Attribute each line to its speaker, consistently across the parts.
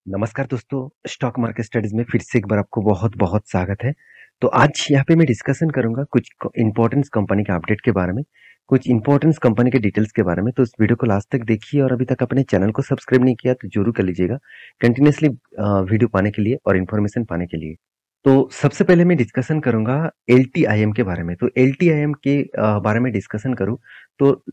Speaker 1: नमस्कार दोस्तों, stock market studies में फिर से एक बार आपको बहुत-बहुत स्वागत है। तो आज यहाँ पे मैं डिस्कशन करूँगा कुछ इम्पोर्टेंस कंपनी के अपडेट के बारे में, कुछ इम्पोर्टेंस कंपनी के डिटेल्स के बारे में। तो इस वीडियो को लास्ट तक देखिए और अभी तक अपने चैनल को सब्सक्राइब नहीं किया तो ज़रूर कर लीजिएगा, कंटिन्यूअसली वीडियो पाने के लिए और इन्फॉर्मेशन पाने के लिए। तो सबसे पहले मैं डिस्कशन करूँगा एलटीआईएम के बारे में। तो एलटीआईएम के बारे में डिस्कशन करूँ तो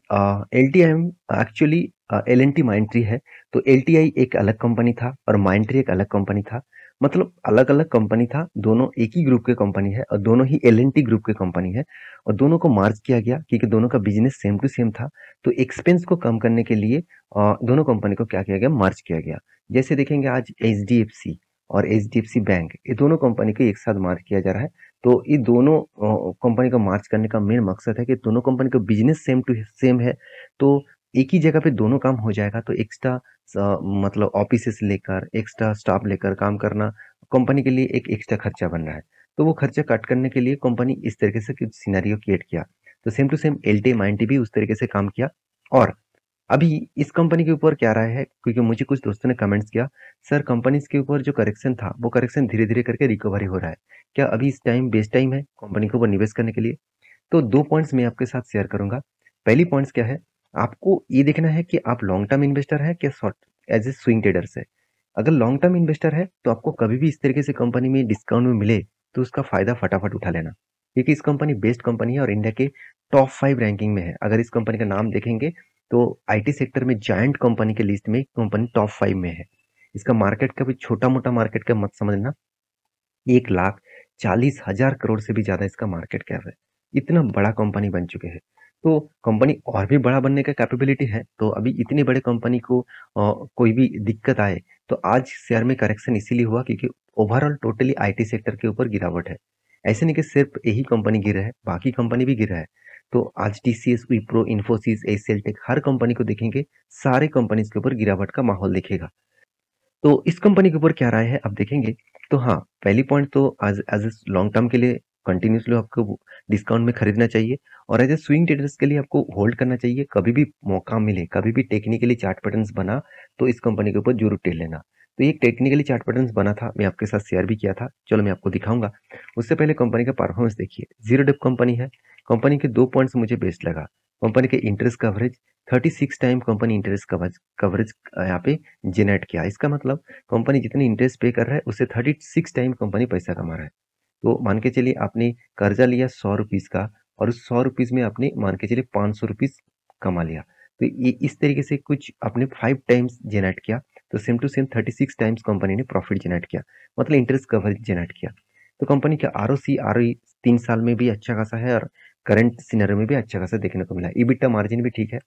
Speaker 1: एलटीआईएम एक्चुअली एल&टी माइंडट्री है। तो एलटीआई एक अलग कंपनी था और माइंडट्री एक अलग कंपनी था। मतलब अलग-अलग कंपनी था, दोनों एक ही ग्रुप के कंपनी है और दोनों ही एल&टी ग्रुप के कंपनी है और दोनों को मर्ज किया गया क्योंकि दोनों का बिजनेस सेम टू सेम था। तो एक्सपेंस को कम करने के लिए दोनों कंपनी को क्या किया गया, मर्ज किया गया। जैसे देखेंगे आज एचडीएफसी और एचडीएफसी बैंक, ये दोनों कंपनी को एक साथ मर्ज किया जा रहा है। तो ये दोनों कंपनी को मर्ज करने का मेन मकसद है कि दोनों कंपनी का बिजनेस सेम टू सेम है। तो एक ही जगह पे दोनों काम हो जाएगा तो एक्स्ट्रा मतलब ऑफिस से लेकर एक्स्ट्रा स्टाफ लेकर काम करना कंपनी के लिए एक एक्स्ट्रा खर्चा बन रहा है। तो वो खर्चा कट करने के लिए कंपनी इस तरीके से कुछ सिनेरियो क्रिएट किया। तो सेम टू सेम एलटी माइंटी भी उस तरीके से काम किया। और अभी इस कंपनी के ऊपर क्या राय है, क्योंकि मुझे कुछ दोस्तों ने कमेंट्स किया, सर कंपनीज के ऊपर जो करेक्शन था वो करेक्शन धीरे धीरे करके रिकवरी हो रहा है, क्या अभी इस टाइम बेस्ट टाइम है कंपनी के ऊपर निवेश करने के लिए? तो दो पॉइंट्स मैं आपके साथ शेयर करूंगा। पहली पॉइंट्स क्या है, आपको ये देखना है कि आप लॉन्ग टर्म इन्वेस्टर है क्या short as a swing traders है। अगर लॉन्ग टर्म इन्वेस्टर है तो आपको कभी भी इस तरीके से कंपनी में डिस्काउंट में मिले तो उसका फायदा फटाफट उठा लेना, क्योंकि इस कंपनी बेस्ट कंपनी है और इंडिया के टॉप 5 रैंकिंग में है। अगर इस कंपनी का नाम देखेंगे तो आईटी सेक्टर में जायंट कंपनी के लिस्ट में कंपनी टॉप 5 में है। इसका मार्केट का भी छोटा मोटा मार्केट का मत समझना, 1,40,000 करोड़ से भी ज्यादा इसका मार्केट कैप है। इतना बड़ा कंपनी बन चुके हैं। तो कंपनी और भी बड़ा बनने का कैपेबिलिटी है। तो अभी इतनी बड़े कंपनी को कोई भी दिक्कत आए तो आज शेयर में करेक्शन इसीलिए हुआ क्योंकि ओवरऑल टोटली आईटी सेक्टर के ऊपर गिरावट है। ऐसे नहीं कि सिर्फ यही कंपनी गिर रहा है, बाकी कंपनी भी गिर रहा है। तो आज TCS, Wipro, Infosys, HCL tech हर कंपनी को देखेंगे, सारे कंपनीज के ऊपर गिरावट का माहौल दिखेगा। तो इस कंपनी के ऊपर क्या राय है अब देखेंगे। तो हाँ, पहली पॉइंट तो as as a long term के लिए कंटिन्यूसली आपको डिस्काउंट में खरीदना चाहिए और एज ए स्विंग ट्रेडर्स के लिए आपको होल्ड करना चाहिए। कभी भी मौका मिले, कभी भी टेक्निकली चार्ट पैटर्न्स बना तो इस कंपनी के ऊपर जरूर टेल लेना। तो ये टेक्निकली चार्ट पैटर्न्स बना था, मैं आपके साथ शेयर भी किया था। चलो मैं आपको दिखाऊंगा। उससे पहले कंपनी का परफॉर्मेंस देखिए, जीरो डेप कंपनी है। कंपनी के दो पॉइंट्स मुझे बेस्ट लगा। कंपनी के interest coverage 36 time company interest coverage coverage यहाँ पे जनरेट किया। इसका मतलब कंपनी जितनी इंटरेस्ट पे कर रहा है उससे 36 टाइम कंपनी पैसा कमा रहा है। तो मान के चलिए आपने कर्जा लिया 100 रुपीज का और उस 100 रुपीज में आपने मान के चलिए 500 रुपीज कमा लिया। तो ये इस तरीके से कुछ आपने 5 टाइम्स जनरेट किया। तो same to same 36 times company ने प्रॉफिट जनरेट किया, मतलब इंटरेस्ट कवरेज जनरेट किया। तो कंपनी का आरओसी आरओई 3 साल में भी अच्छा खासा है और करंट सिनेरियो में भी अच्छा खासा देखने को मिला है। ईबिटा मार्जिन भी ठीक है।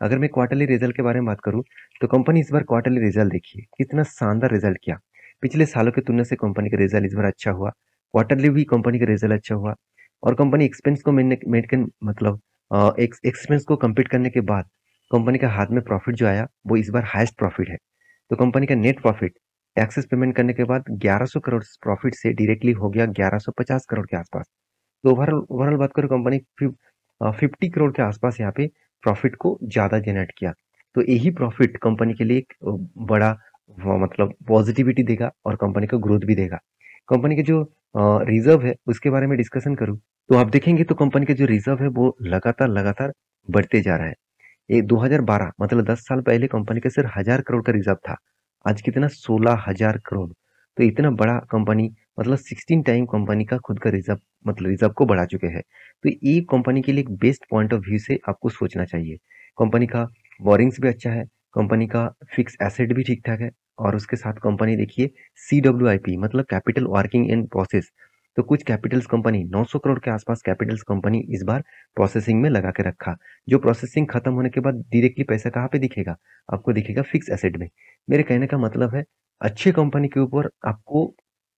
Speaker 1: अगर मैं क्वार्टरली रिजल्ट के बारे में बात करूं तो कंपनी इस बार क्वार्टरली रिजल्ट देखिए कितना शानदार रिजल्ट किया। पिछले सालों की तुलना से कंपनी का रिजल्ट इस बार अच्छा हुआ। क्वार्टरली भी कंपनी का रिजल्ट अच्छा हुआ और कंपनी एक्सपेंस को मेंटेन मतलब एक्सपेंस को कंप्लीट करने के बाद कंपनी का हाथ में प्रॉफिट जो आया वो इस बार हाईएस्ट प्रॉफिट है। तो कंपनी का नेट प्रॉफिट टैक्सेस पेमेंट करने के बाद 1100 करोड़ प्रॉफिट से डायरेक्टली हो गया 1150 करोड़ के आसपास। तो ओवरऑल ओवरऑल बात करूं कंपनी 50 करोड़ के आसपास यहाँ पे प्रॉफिट को ज्यादा जनरेट किया। तो यही प्रॉफिट कंपनी के लिए एक बड़ा मतलब पॉजिटिविटी देगा और कंपनी को ग्रोथ भी देगा। कंपनी के जो रिजर्व है उसके बारे में डिस्कशन करूं तो आप देखेंगे तो कंपनी के जो रिजर्व है वो लगातार लगातार बढ़ते जा रहा है। ये 2012 मतलब 10 साल पहले कंपनी का सिर्फ 1,000 करोड़ का रिजर्व था। आज कितना 16,000 करोड़। तो इतना बड़ा कंपनी, मतलब 16 टाइम कंपनी का खुद का रिजर्व, मतलब रिजर्व को बढ़ा चुके हैं। तो ये कंपनी के लिए एक बेस्ट पॉइंट ऑफ व्यू से आपको सोचना चाहिए। कंपनी का बोरिंग्स भी अच्छा है, कंपनी का फिक्स एसेट भी ठीक ठाक है और उसके साथ कंपनी देखिए CWIP मतलब कैपिटल वर्किंग इन प्रोसेस। तो कुछ कैपिटल्स कंपनी 900 करोड़ के आसपास कैपिटल्स कंपनी इस बार प्रोसेसिंग में लगा के रखा। जो प्रोसेसिंग खत्म होने के बाद डायरेक्टली पैसा कहाँ पे दिखेगा, आपको दिखेगा फिक्स एसेट में। मेरे कहने का मतलब है अच्छे कंपनी के ऊपर आपको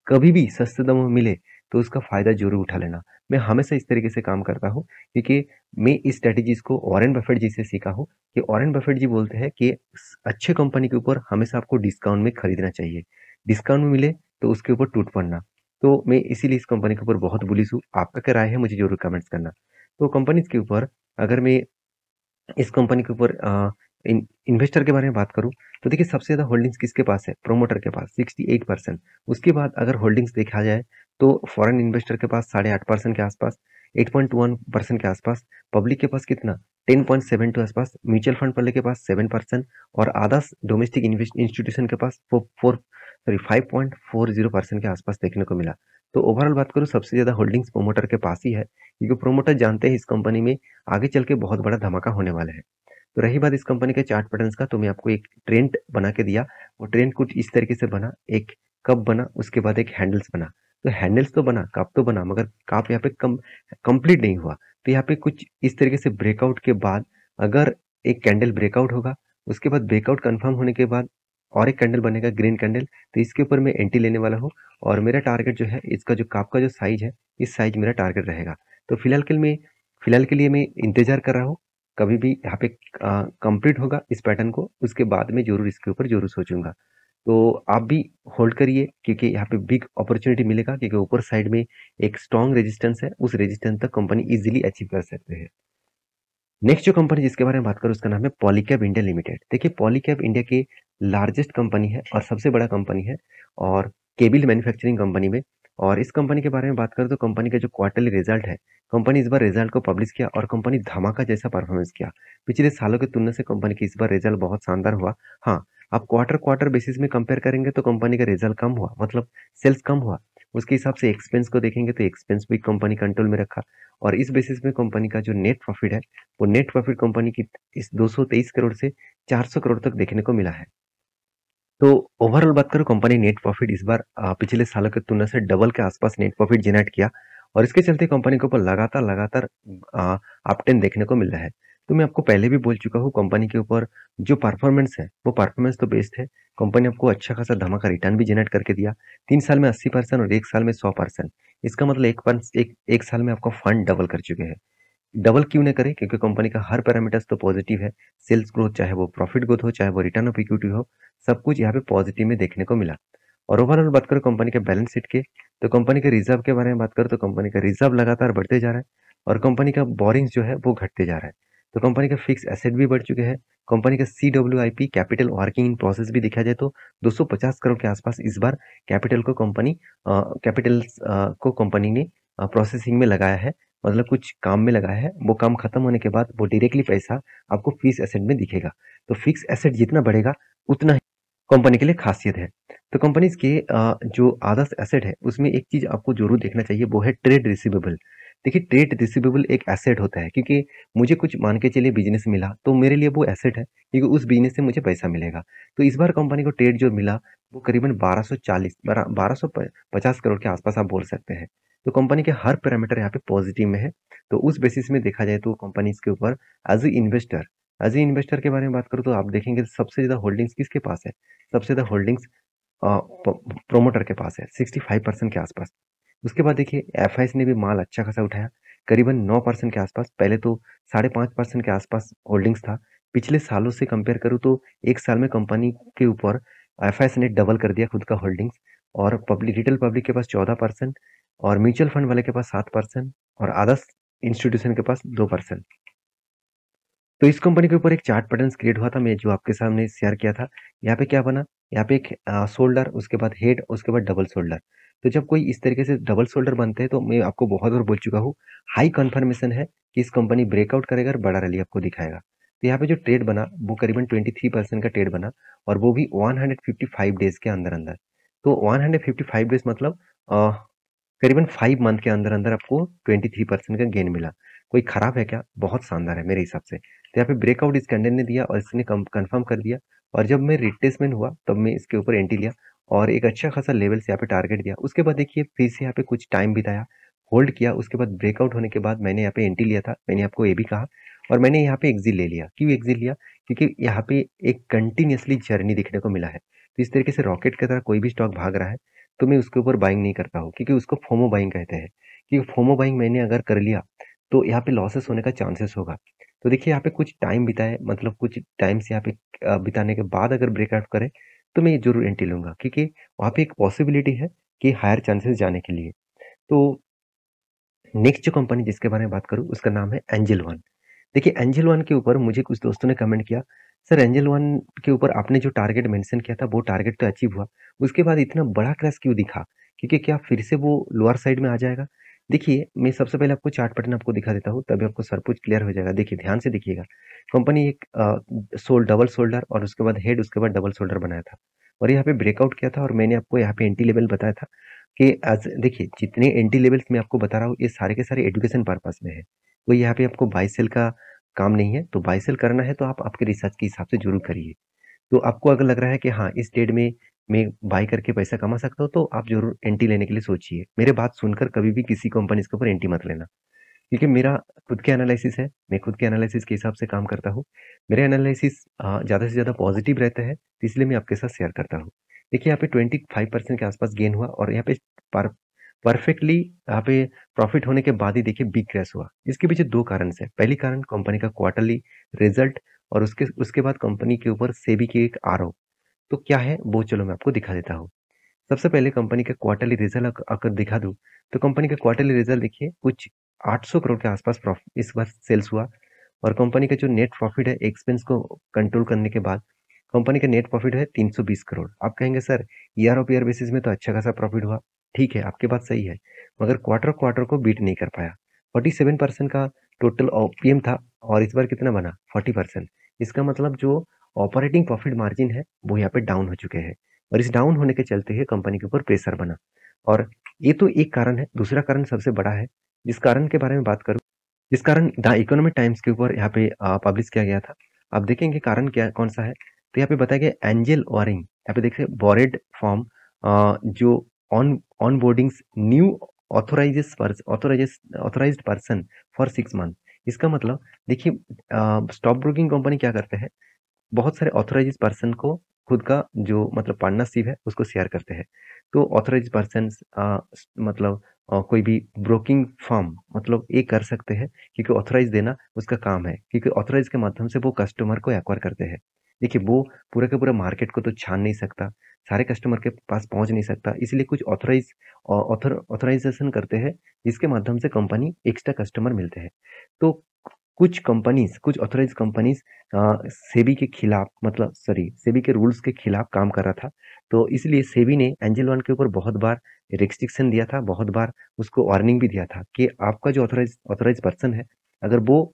Speaker 1: कभी भी सस्ते दामों में मिले तो उसका फायदा जरूर उठा लेना। मैं हमेशा इस तरीके से काम करता हूँ क्योंकि मैं इस स्ट्रेटेजीज को वॉरेन बफेट जी से सीखा हूँ कि वॉरेन बफेट जी बोलते हैं कि अच्छे कंपनी के ऊपर हमेशा आपको डिस्काउंट में खरीदना चाहिए। डिस्काउंट में मिले तो उसके ऊपर टूट पड़ना। तो मैं इसीलिए इस कंपनी के ऊपर बहुत बुलिश हूँ। आपका क्या राय है मुझे जरूर कमेंट्स करना। तो कंपनीज के ऊपर अगर मैं इस कंपनी के ऊपर इन्वेस्टर के बारे में बात करूँ तो देखिए सबसे ज़्यादा होल्डिंग्स किसके पास है? प्रोमोटर के पास 68%। उसके बाद अगर होल्डिंग्स देखा जाए तो फॉरेन इन्वेस्टर के पास 8.5% के आसपास, 8.1% के आसपास, पब्लिक के पास कितना 10.72 आसपास, म्यूचुअल फंड वाले के पास 7% और आदर्स डोमेस्टिक इंस्टीट्यूशन के पास 5.40% के आसपास देखने को मिला। तो ओवरऑल बात करूँ सबसे ज़्यादा होल्डिंग्स प्रोमोटर के पास ही है, क्योंकि प्रोमोटर जानते हैं इस कंपनी में आगे चल के बहुत बड़ा धमाका होने वाला है। तो रही बात इस कंपनी के चार्ट पैटर्न्स का, तो मैं आपको एक ट्रेंड बना के दिया। वो ट्रेंड कुछ इस तरीके से बना, एक कप बना, उसके बाद एक हैंडल्स बना। तो हैंडल्स तो बना, कप तो बना, मगर कप यहाँ पे कंप्लीट नहीं हुआ। तो यहाँ पे कुछ इस तरीके से ब्रेकआउट के बाद अगर एक कैंडल ब्रेकआउट होगा, उसके बाद ब्रेकआउट कंफर्म होने के बाद और एक कैंडल बनेगा ग्रीन कैंडल, तो इसके ऊपर मैं एंट्री लेने वाला हूँ। और मेरा टारगेट जो है, इसका जो कप का जो साइज है, इस साइज मेरा टारगेट रहेगा। तो फिलहाल के लिए मैं इंतजार कर रहा हूँ। कभी भी यहाँ पे कंप्लीट होगा इस पैटर्न को, उसके बाद में जरूर इसके ऊपर जरूर सोचूंगा। तो आप भी होल्ड करिए, क्योंकि यहाँ पे बिग अपॉर्चुनिटी मिलेगा, क्योंकि ऊपर साइड में एक स्ट्रॉन्ग रेजिस्टेंस है, उस रेजिस्टेंस तक कंपनी इजीली अचीव कर सकते हैं। नेक्स्ट जो कंपनी जिसके बारे में बात करूँ उसका नाम है पॉलीकैब इंडिया लिमिटेड। देखिए पॉलीकैब इंडिया की लार्जेस्ट कंपनी है और सबसे बड़ा कंपनी है, और केबल मैन्युफैक्चरिंग कंपनी में। और इस कंपनी के बारे में बात करें तो कंपनी का जो क्वार्टरली रिजल्ट है, कंपनी इस बार रिजल्ट को पब्लिश किया और कंपनी धमाका जैसा परफॉर्मेंस किया। पिछले सालों की तुलना से कंपनी की इस बार रिजल्ट बहुत शानदार हुआ। हाँ, आप क्वार्टर क्वार्टर बेसिस में कंपेयर करेंगे तो कंपनी का रिजल्ट कम हुआ, मतलब सेल्स कम हुआ। उसके हिसाब से एक्सपेंस को देखेंगे तो एक्सपेंस भी कंपनी कंट्रोल में रखा, और इस बेसिस में कंपनी का जो नेट प्रॉफिट है, वो नेट प्रॉफिट कंपनी की इस 223 करोड़ से 400 करोड़ तक देखने को मिला है। तो ओवरऑल बात करूँ, कंपनी नेट प्रॉफिट इस बार पिछले सालों की तुलना से डबल के आसपास नेट प्रॉफिट जनरेट किया, और इसके चलते कंपनी के ऊपर लगातार लगातार अपट्रेंड देखने को मिल रहा है। तो मैं आपको पहले भी बोल चुका हूँ, कंपनी के ऊपर जो परफॉर्मेंस है वो परफॉर्मेंस तो बेस्ट है। कंपनी आपको अच्छा खासा धमाका रिटर्न भी जनरेट करके दिया, 3 साल में 80% और 1 साल में 100%। इसका मतलब एक साल में आपका फंड डबल कर चुके हैं। डबल क्यों ना करें, क्योंकि कंपनी का हर पैरामीटर्स तो पॉजिटिव है। सेल्स ग्रोथ, चाहे वो प्रॉफिट ग्रोथ हो, चाहे वो रिटर्न ऑफ इक्विटी हो, सब कुछ यहाँ पे पॉजिटिव में देखने को मिला। और ओवरऑल बात करो कंपनी के बैलेंस शीट के, तो कंपनी के रिजर्व के बारे में बात करो तो कंपनी का रिजर्व लगातार बढ़ते जा रहा है, और कंपनी का बोरिंग्स जो है वो घटते जा रहा है। तो कंपनी का फिक्स एसेट भी बढ़ चुके हैं। कंपनी का CWIP, capital working in process भी देखा जाए तो 250 करोड़ के आसपास इस बार कैपिटल को कंपनी ने प्रोसेसिंग में लगाया है, मतलब कुछ काम में लगाया है। वो काम खत्म होने के बाद वो डायरेक्टली पैसा आपको फिक्स एसेट में दिखेगा। तो फिक्स एसेट जितना बढ़ेगा उतना ही कंपनी के लिए खासियत है। तो कंपनीज के जो आदर्श एसेट है उसमें एक चीज आपको जरूर देखना चाहिए, वो है ट्रेड रिसीवेबल। देखिए ट्रेड रिसीवेबल एक एसेट होता है, क्योंकि मुझे कुछ मान के चलिए बिजनेस मिला तो मेरे लिए वो एसेट है, क्योंकि उस बिजनेस से मुझे पैसा मिलेगा। तो इस बार कंपनी को ट्रेड जो मिला वो करीबन 1250 करोड़ के आसपास आप बोल सकते हैं। तो कंपनी के हर पैरामीटर यहाँ पे पॉजिटिव में है। तो उस बेसिस में देखा जाए तो कंपनी के ऊपर एज ए इन्वेस्टर के बारे में बात करूँ तो आप देखेंगे सबसे ज्यादा होल्डिंग्स किसके पास है? सबसे ज्यादा होल्डिंग्स प्रोमोटर के पास है, 65% के आसपास। उसके बाद देखिए एफआईएस ने भी माल अच्छा खासा उठाया, करीबन 9% के आसपास। पहले तो 5.5% के आसपास होल्डिंग्स था। पिछले सालों से कंपेयर करूँ तो एक साल में कंपनी के ऊपर एफआईएस ने डबल कर दिया खुद का होल्डिंग्स, और रिटेल पब्लिक के पास 14%, और म्यूचुअल फंड वाले के पास 7%, और अदर्स इंस्टीट्यूशन के पास 2%। तो इस कंपनी के ऊपर एक चार्ट पैटर्न्स क्रिएट हुआ था, मैं जो आपके सामने शेयर किया था। यहाँ पे क्या बना, यहाँ पे एक शोल्डर, उसके बाद हेड, उसके बाद डबल शोल्डर। तो जब कोई इस तरीके से डबल शोल्डर बनते हैं तो मैं आपको बहुत बार बोल चुका हूँ, हाई कन्फर्मेशन है कि इस कंपनी ब्रेकआउट करेगा और बड़ा रैली आपको दिखाएगा। तो यहाँ पे जो ट्रेड बना वो करीबन 23% का ट्रेड बना, और वो भी 155 डेज के अंदर अंदर। तो 155 डेज मतलब करीबन 5 मंथ के अंदर अंदर आपको 23% का गेन मिला। कोई खराब है क्या? बहुत शानदार है मेरे हिसाब से। तो यहाँ पे ब्रेकआउट इस कैंडल ने दिया और इसने कंफर्म कर दिया, और जब मैं रिट्रेसमेंट हुआ तब मैं इसके ऊपर एंट्री लिया, और एक अच्छा खासा लेवल से यहाँ पे टारगेट दिया। उसके बाद देखिए फिर से यहाँ पे कुछ टाइम बिताया, होल्ड किया, उसके बाद ब्रेकआउट होने के बाद मैंने यहाँ पे एंट्री लिया था, मैंने आपको ये भी कहा, और मैंने यहाँ पे एग्जिट ले लिया। क्यों एग्जिट लिया? क्योंकि यहाँ पे एक कंटिन्यूअसली जर्नी देखने को मिला है। तो इस तरीके से रॉकेट की तरह कोई भी स्टॉक भाग रहा है तो मैं उसके ऊपर बाइंग नहीं करता हूँ, क्योंकि उसको फोमो बाइंग कहते हैं। क्योंकि फोमो बाइंग मैंने अगर कर लिया तो यहाँ पे लॉसेस होने का चांसेस होगा। तो देखिए यहाँ पे कुछ टाइम बिताए, मतलब कुछ टाइम से यहाँ पे बिताने के बाद अगर ब्रेकआउट करे तो मैं जरूर एंट्री लूंगा, क्योंकि वहाँ पे एक पॉसिबिलिटी है कि हायर चांसेस जाने के लिए। तो नेक्स्ट जो कंपनी जिसके बारे में बात करूँ उसका नाम है एंजल वन। देखिए एंजल वन के ऊपर मुझे कुछ दोस्तों ने कमेंट किया, सर एंजल वन के ऊपर आपने जो टारगेट मेंशन किया था वो टारगेट तो अचीव हुआ, उसके बाद इतना बड़ा क्रैश क्यों दिखा? क्योंकि क्या फिर से वो लोअर साइड में आ जाएगा? देखिए, मैं सबसे पहले आपको चार्ट पैटर्न आपको दिखा देता हूँ, तभी आपको सब कुछ क्लियर हो जाएगा। देखिए, ध्यान से देखिएगा। कंपनी एक डबल शोल्डर और उसके बाद हेड, उसके बाद डबल शोल्डर बनाया था और यहाँ पे ब्रेकआउट किया था और मैंने आपको यहाँ पे एंटी लेवल बताया था कि आज देखिए, जितने एंटी लेवल्स मैं आपको बता रहा हूँ, ये सारे के सारे एजुकेशन पर्पस में है। कोई यहाँ पे आपको बाय सेल का काम नहीं है, तो बाय सेल करना है तो आप आपके रिसर्च के हिसाब से ज़रूर करिए। तो आपको अगर लग रहा है कि हाँ, इस ट्रेड में मैं बाय करके पैसा कमा सकता हूँ, तो आप ज़रूर एंट्री लेने के लिए सोचिए। मेरे बात सुनकर कभी भी किसी कंपनीज़ के ऊपर एंट्री मत लेना, क्योंकि मेरा खुद के एनालिसिस है, मैं खुद के एनालिसिस के हिसाब से काम करता हूँ। मेरे एनालिसिस ज़्यादा से ज़्यादा पॉजिटिव रहता है, तो इसलिए मैं आपके साथ शेयर करता हूँ। देखिए, यहाँ पे 25% के आसपास गेन हुआ और यहाँ पे पर परफेक्टली यहाँ पे प्रॉफिट होने के बाद ही देखिए बिग क्रैश हुआ। इसके पीछे 2 कारण से, पहली कारण कंपनी का क्वार्टरली रिजल्ट और उसके उसके बाद कंपनी के ऊपर सेबी की एक आरओ। तो क्या है वो चलो मैं आपको दिखा देता हूँ। सबसे पहले कंपनी का क्वार्टरली रिजल्ट अगर दिखा दूँ, तो कंपनी का क्वार्टरली रिजल्ट देखिए कुछ 800 करोड़ के आसपास इस बार सेल्स हुआ और कंपनी का जो नेट प्रॉफिट है एक्सपेंस को कंट्रोल करने के बाद कंपनी का नेट प्रॉफिट है 320 करोड़। आप कहेंगे sir year of year basis में तो अच्छा खासा प्रॉफिट हुआ। ठीक है, आपकी बात सही है, मगर क्वार्टर क्वार्टर को बीट नहीं कर पाया। 47% का टोटल ओपीएम था और इस बार कितना बना 40%। इसका मतलब जो ऑपरेटिंग प्रॉफिट मार्जिन है वो यहाँ पे डाउन हो चुके हैं और इस डाउन होने के चलते ही कंपनी के ऊपर प्रेशर बना। और ये तो एक कारण है, दूसरा कारण सबसे बड़ा है जिस कारण के बारे में बात करूं, जिस कारण द इकोनॉमिक टाइम्स के ऊपर यहाँ पे पब्लिश किया गया था। आप देखेंगे कारण क्या कौन सा है, तो यहाँ पे बताया गया एंजल वारिंग, यहाँ पे देखिए बोरेड फॉर्म जो on on boardings new authorised person for 6 month. इसका मतलब देखिए, स्टॉक ब्रोकिंग कंपनी क्या करते हैं, बहुत सारे ऑथराइज्ड पर्सन को खुद का जो मतलब पार्टनरशिप है उसको शेयर करते हैं। तो ऑथराइज्ड पर्सन मतलब कोई भी ब्रोकिंग फर्म मतलब ये कर सकते हैं, क्योंकि ऑथराइज देना उसका काम है, क्योंकि ऑथराइज के माध्यम से वो कस्टमर को एक्वायर करते हैं। देखिए, वो पूरा का पूरा मार्केट को तो छान नहीं सकता, सारे कस्टमर के पास पहुंच नहीं सकता, इसलिए कुछ ऑथराइजेशन करते हैं जिसके माध्यम से कंपनी एक्स्ट्रा कस्टमर मिलते हैं। तो कुछ कंपनीज, कुछ ऑथराइज कंपनीज सेबी के खिलाफ मतलब सॉरी सेबी के रूल्स के खिलाफ काम कर रहा था। तो इसलिए सेबी ने एंजल वन के ऊपर बहुत बार रिस्ट्रिक्शन दिया था, बहुत बार उसको वार्निंग भी दिया था कि आपका जो ऑथराइज ऑथराइज पर्सन है, अगर वो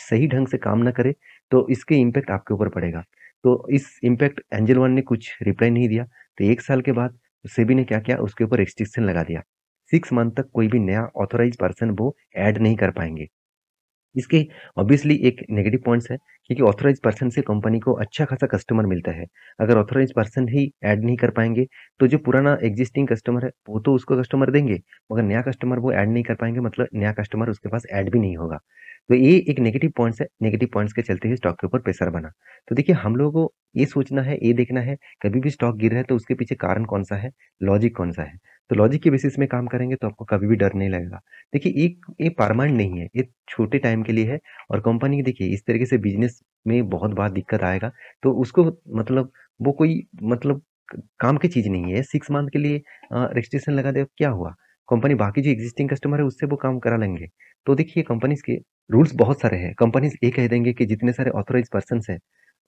Speaker 1: सही ढंग से काम ना करे तो इसके इम्पैक्ट आपके ऊपर पड़ेगा। तो इस इम्पैक्ट एंजल वन ने कुछ रिप्लाई नहीं दिया, तो 1 साल के बाद सेबी ने क्या किया, उसके ऊपर रिस्ट्रिक्शन लगा दिया। 6 मंथ तक कोई भी नया ऑथराइज पर्सन वो ऐड नहीं कर पाएंगे। इसके ऑब्वियसली एक नेगेटिव पॉइंट्स है, क्योंकि ऑथराइज पर्सन से कंपनी को अच्छा खासा कस्टमर मिलता है। अगर ऑथराइज पर्सन ही ऐड नहीं कर पाएंगे तो जो पुराना एग्जिस्टिंग कस्टमर है वो तो उसको कस्टमर देंगे, मगर नया कस्टमर वो ऐड नहीं कर पाएंगे, मतलब नया कस्टमर उसके पास ऐड भी नहीं होगा। तो ये एक नेगेटिव पॉइंट्स है, नेगेटिव पॉइंट्स के चलते ही स्टॉक के ऊपर प्रेशर बना। तो देखिए, हम लोगों को ये सोचना है, ये देखना है, कभी भी स्टॉक गिर रहा है तो उसके पीछे कारण कौन सा है, लॉजिक कौन सा है। तो लॉजिक के बेसिस में काम करेंगे तो आपको कभी भी डर नहीं लगेगा। देखिए, एक ये परमानेंट नहीं है, ये छोटे टाइम के लिए है और कंपनी देखिए इस तरीके से बिजनेस में बहुत बार दिक्कत आएगा, तो उसको मतलब वो कोई मतलब काम की चीज नहीं है। 6 मंथ के लिए रजिस्ट्रेशन लगा दे, क्या हुआ, कंपनी बाकी जो एग्जिस्टिंग कस्टमर है उससे वो काम करा लेंगे। तो देखिए, कंपनीज के रूल्स बहुत सारे हैं। कंपनीज ये कह देंगे कि जितने सारे ऑथोराइज पर्सन है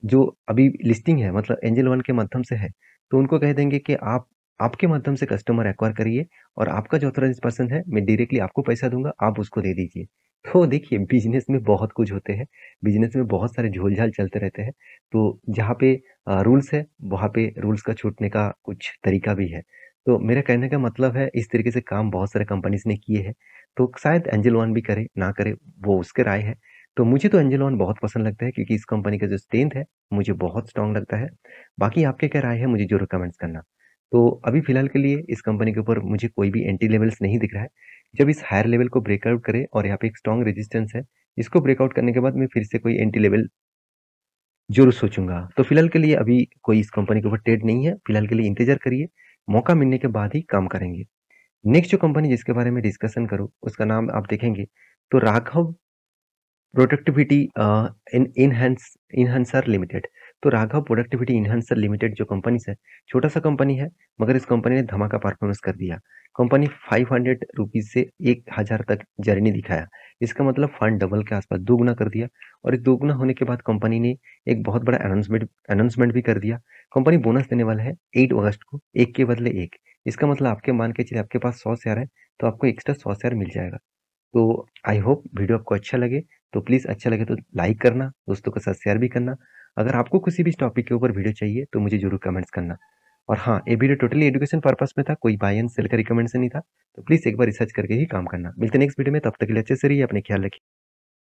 Speaker 1: जो अभी लिस्टिंग है मतलब एंजल वन के माध्यम से है, तो उनको कह देंगे कि आप आपके माध्यम से कस्टमर एक्वायर करिए और आपका जो ऑथराइज पर्सन है मैं डायरेक्टली आपको पैसा दूंगा, आप उसको दे दीजिए। तो देखिए, बिजनेस में बहुत कुछ होते हैं, बिजनेस में बहुत सारे झोल-झाल चलते रहते हैं। तो जहाँ पे रूल्स है, वहाँ पे रूल्स का छूटने का कुछ तरीका भी है। तो मेरा कहने का मतलब है, इस तरीके से काम बहुत सारे कंपनीज़ ने किए हैं, तो शायद एंजल वन भी करे, ना करे, वो उसके राय है। तो मुझे तो एंजल वन बहुत पसंद लगता है क्योंकि इस कंपनी का जो स्ट्रेंथ है, मुझे बहुत स्ट्रॉन्ग लगता है। बाकी आपकी क्या राय है, मुझे ज़रूर कमेंट्स करना। तो अभी फ़िलहाल के लिए इस कंपनी के ऊपर मुझे कोई भी एंट्री लेवल्स नहीं दिख रहा है। जब इस हायर लेवल को ब्रेकआउट करे और यहाँ पे एक स्ट्रॉन्ग रेजिस्टेंस है, इसको ब्रेकआउट करने के बाद मैं फिर से कोई एंट्री लेवल ज़रूर सोचूँगा। तो फ़िलहाल के लिए अभी कोई इस कंपनी के ऊपर ट्रेड नहीं है, फ़िलहाल के लिए इंतज़ार करिए, मौका मिलने के बाद ही काम करेंगे। नेक्स्ट जो कंपनी जिसके बारे में डिस्कशन करूँ, उसका नाम आप देखेंगे तो राघव प्रोडक्टिविटी इनहैंसर लिमिटेड। तो राघव प्रोडक्टिविटी इन्हांसर लिमिटेड जो कंपनीज है, छोटा सा कंपनी है, मगर इस कंपनी ने धमाका परफॉर्मेंस कर दिया। कंपनी 500 रुपीज से 1000 तक जर्नी दिखाया। इसका मतलब फंड डबल के आसपास दोगुना कर दिया। और इस दोगुना होने के बाद कंपनी ने एक बहुत बड़ा अनाउंसमेंट भी कर दिया। कंपनी बोनस देने वाला है 8 अगस्त को, एक के बदले एक। इसका मतलब आपके मान के चलिए आपके पास 100 शेयर है, तो आपको एक्स्ट्रा 100 शेयर मिल जाएगा। तो आई होप वीडियो आपको अच्छा लगे। तो प्लीज़ अच्छा लगे तो लाइक करना, दोस्तों के साथ शेयर भी करना। अगर आपको किसी भी टॉपिक के ऊपर वीडियो चाहिए तो मुझे ज़रूर कमेंट्स करना। और हाँ, ये वीडियो टोटली एजुकेशन पर्पस में था, कोई बाय एंड सेल का रिकमेंडेशन नहीं था। तो प्लीज़ एक बार रिसर्च करके ही काम करना। मिलते हैं नेक्स्ट वीडियो में, तब तक के लिए अच्छे से रहिए, अपने ख्याल रखिए।